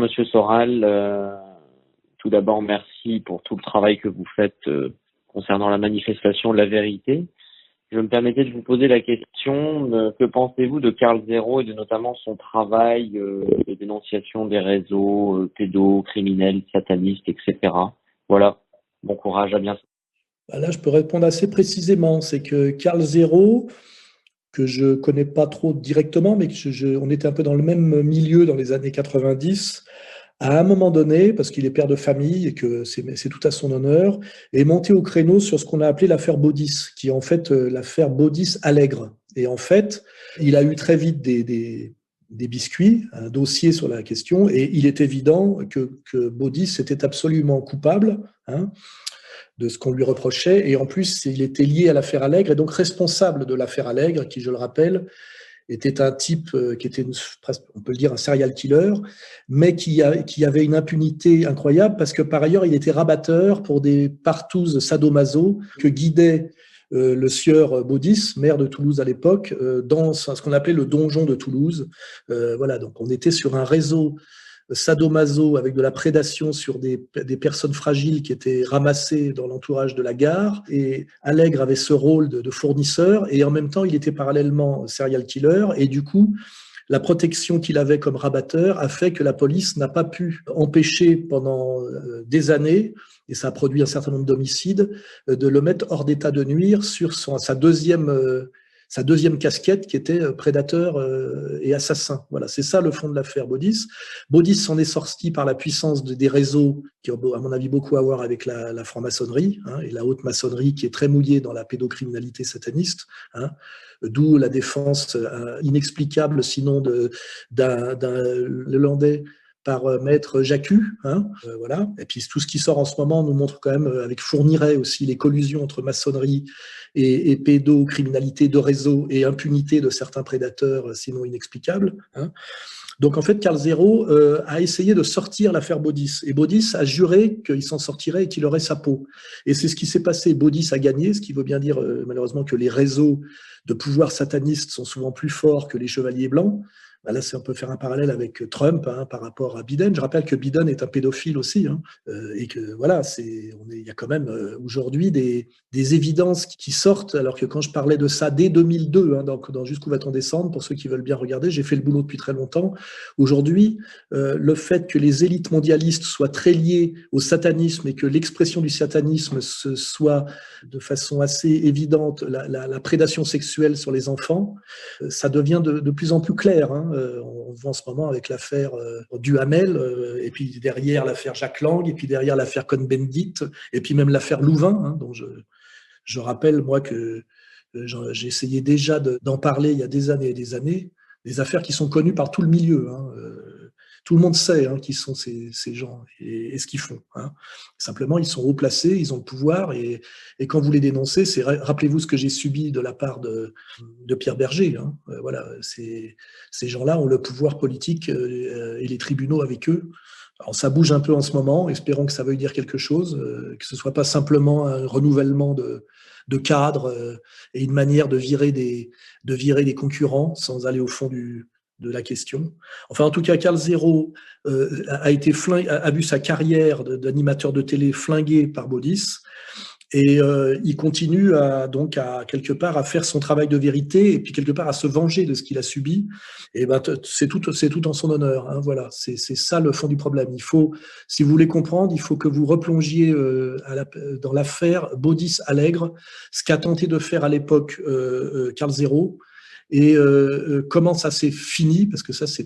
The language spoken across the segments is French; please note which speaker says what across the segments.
Speaker 1: Monsieur Soral. Tout d'abord, merci pour tout le travail que vous faites concernant la manifestation de la vérité. Je me permettais de vous poser la question, que pensez-vous de Karl Zéro et de notamment son travail de dénonciation des réseaux pédocriminels, satanistes, etc. Voilà, bon courage, à bientôt.
Speaker 2: Là, je peux répondre assez précisément. C'est que Karl Zéro, que je ne connais pas trop directement, mais on était un peu dans le même milieu dans les années 90, à un moment donné, parce qu'il est père de famille et que c'est tout à son honneur, est monté au créneau sur ce qu'on a appelé l'affaire Baudis, qui est en fait l'affaire Baudis-Allègre. Et en fait, il a eu très vite des biscuits, un dossier sur la question, et il est évident que Baudis était absolument coupable, hein, de ce qu'on lui reprochait, et en plus, il était lié à l'affaire Allègre, et donc responsable de l'affaire Allègre, qui, je le rappelle, était un type qui était, on peut le dire, un serial killer, mais qui avait une impunité incroyable, parce que par ailleurs, il était rabatteur pour des partouzes sadomaso que guidait le sieur Baudis, maire de Toulouse à l'époque, dans ce qu'on appelait le donjon de Toulouse. Voilà, donc on était sur un réseau sadomaso avec de la prédation sur des personnes fragiles qui étaient ramassées dans l'entourage de la gare. Et Allègre avait ce rôle de fournisseur et en même temps, il était parallèlement serial killer. Et du coup, la protection qu'il avait comme rabatteur a fait que la police n'a pas pu empêcher pendant des années, et ça a produit un certain nombre d'homicides, de le mettre hors d'état de nuire sur sa deuxième casquette qui était prédateur et assassin. Voilà, c'est ça le fond de l'affaire Baudis. Baudis s'en est sorti par la puissance des réseaux qui ont, à mon avis, beaucoup à voir avec la franc-maçonnerie, hein, et la haute maçonnerie qui est très mouillée dans la pédocriminalité sataniste, hein, d'où la défense inexplicable, sinon d'un Hollandais par maître Jacques, hein, voilà. Et puis tout ce qui sort en ce moment nous montre quand même, avec Fourniret aussi, les collusions entre maçonnerie et pédocriminalité de réseau et impunité de certains prédateurs, sinon inexplicables, hein. Donc en fait, Karl Zéro a essayé de sortir l'affaire Baudis. Et Baudis a juré qu'il s'en sortirait et qu'il aurait sa peau. Et c'est ce qui s'est passé. Baudis a gagné, ce qui veut bien dire malheureusement que les réseaux de pouvoir satanistes sont souvent plus forts que les chevaliers blancs. Là, on peut faire un parallèle avec Trump, hein, par rapport à Biden. Je rappelle que Biden est un pédophile aussi, hein, et que voilà, il y a quand même aujourd'hui des évidences qui sortent. Alors que quand je parlais de ça dès 2002, hein, dans Jusqu'où va-t-on descendre, pour ceux qui veulent bien regarder, j'ai fait le boulot depuis très longtemps. Aujourd'hui, le fait que les élites mondialistes soient très liées au satanisme et que l'expression du satanisme soit de façon assez évidente la prédation sexuelle sur les enfants, ça devient de plus en plus clair, hein. On voit en ce moment avec l'affaire Duhamel, et puis derrière l'affaire Jacques Lang, et puis derrière l'affaire Cohn-Bendit, et puis même l'affaire Louvain, hein, dont je rappelle, moi, que j'ai essayé déjà d'en parler il y a des années et des années, des affaires qui sont connues par tout le milieu, hein. Tout le monde sait, hein, qui sont ces gens et ce qu'ils font, hein. Simplement, ils sont haut placés, ils ont le pouvoir, et quand vous les dénoncez, rappelez-vous ce que j'ai subi de la part de Pierre Berger, hein. Voilà, ces gens-là ont le pouvoir politique et les tribunaux avec eux. Alors, ça bouge un peu en ce moment, espérons que ça veuille dire quelque chose, que ce ne soit pas simplement un renouvellement de cadres et une manière de virer des concurrents sans aller au fond de la question. Enfin, en tout cas, Karl Zéro a vu sa carrière d'animateur de télé flinguée par Baudis, et il continue donc quelque part à faire son travail de vérité, et puis quelque part à se venger de ce qu'il a subi. Et ben, c'est tout en son honneur, hein, voilà, c'est ça le fond du problème. Si vous voulez comprendre, il faut que vous replongiez dans l'affaire Baudis-Allègre, ce qu'a tenté de faire à l'époque Karl Zéro, et comment ça s'est fini, parce que ça c'est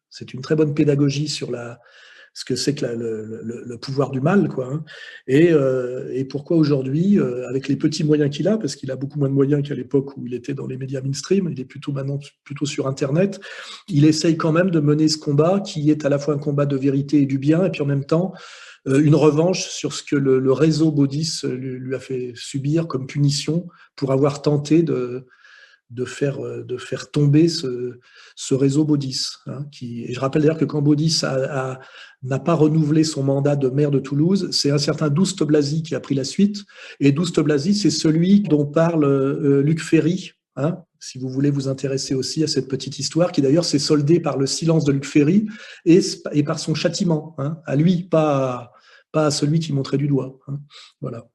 Speaker 2: c'est une très bonne pédagogie sur ce que c'est que le pouvoir du mal, quoi, hein. Et pourquoi aujourd'hui, avec les petits moyens qu'il a, parce qu'il a beaucoup moins de moyens qu'à l'époque où il était dans les médias mainstream, il est maintenant plutôt sur Internet, il essaye quand même de mener ce combat qui est à la fois un combat de vérité et du bien, et puis en même temps une revanche sur ce que le réseau Baudis lui a fait subir comme punition pour avoir tenté de faire tomber ce réseau Baudis, hein, et je rappelle d'ailleurs que quand Baudis n'a pas renouvelé son mandat de maire de Toulouse, c'est un certain Douste Blazy qui a pris la suite, et Douste Blazy, c'est celui dont parle Luc Ferry, hein, si vous voulez vous intéresser aussi à cette petite histoire, qui d'ailleurs s'est soldée par le silence de Luc Ferry et par son châtiment, hein, à lui, pas à celui qui montrait du doigt. Hein. Voilà.